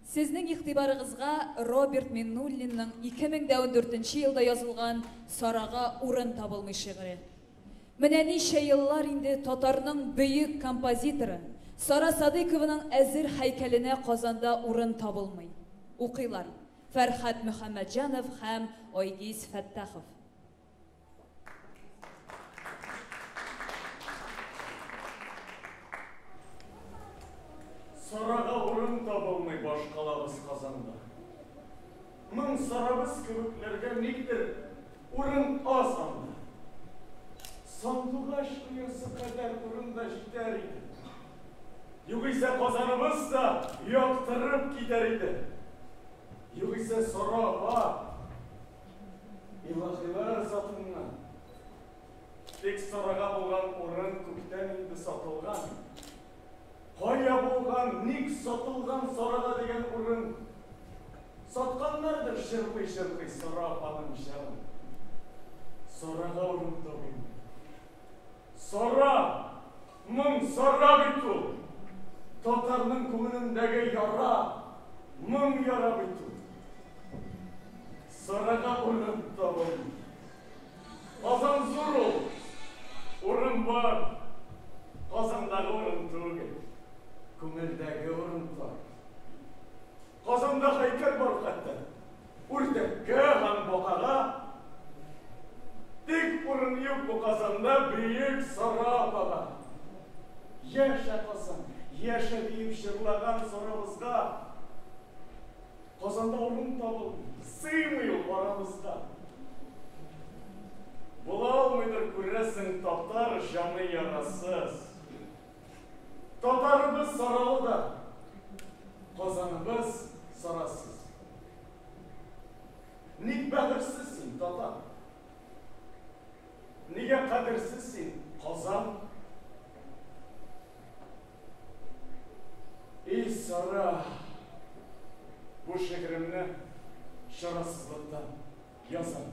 Сезнең игътибарыгызга Роберт Миннуллинның 2014 елда язылган Сарага урын табылмый шигыре. Менә ничә еллар инде татарның бөек композиторы Сара Садыйкованың әзер һәйкәленә Казанда урын табылмый. Укыйлар Фәрхәт Мөхәммәтҗанов һәм Айгиз Фәттахов. Сарага урын табылмый башкалабыз Казанда. Мың сарабыз кебекләргә никтер урын аз анда. Сандугаш уясы кадәр урын да җитәр иде. Югыйсә Казаныбыз да яктырып китәр иде. Югыйсә Сарага илаһилар затыннан тик Сарага булган урын күптән инде сатылган. Кая булган, ник сатылган Сарага дигән урын? Сатканнардыр шырпый-шырпый Сара апаның җанын. Сарага урын табылмый. Сара, мың Сара бит ул. Татарның күңелендәге яра, мың яра бит ул. Сарага урын табылмый. Казан зур ул. Урын бар. Казандагы урын түгел. Күңелдәге урын бар. Казанда һәйкәл бар хәтта. Үрдәккә һәм бакага. Тик урын юк бу Казанда бөек Сара апага. Яшә Казан, яшә дип җырлаган Сарабызга. Казанда урын табылмый, сыймый ул арамызга. Була алмыйдыр күрәсең татар җаны ярасыз. Татарыбыз саралы да, Казаныбыз сарасыз. Ник бәдерсез син, татар? Нигә кадерсез син, Казан? Эй Сара, бу шигыремне шарасызлыктан язам.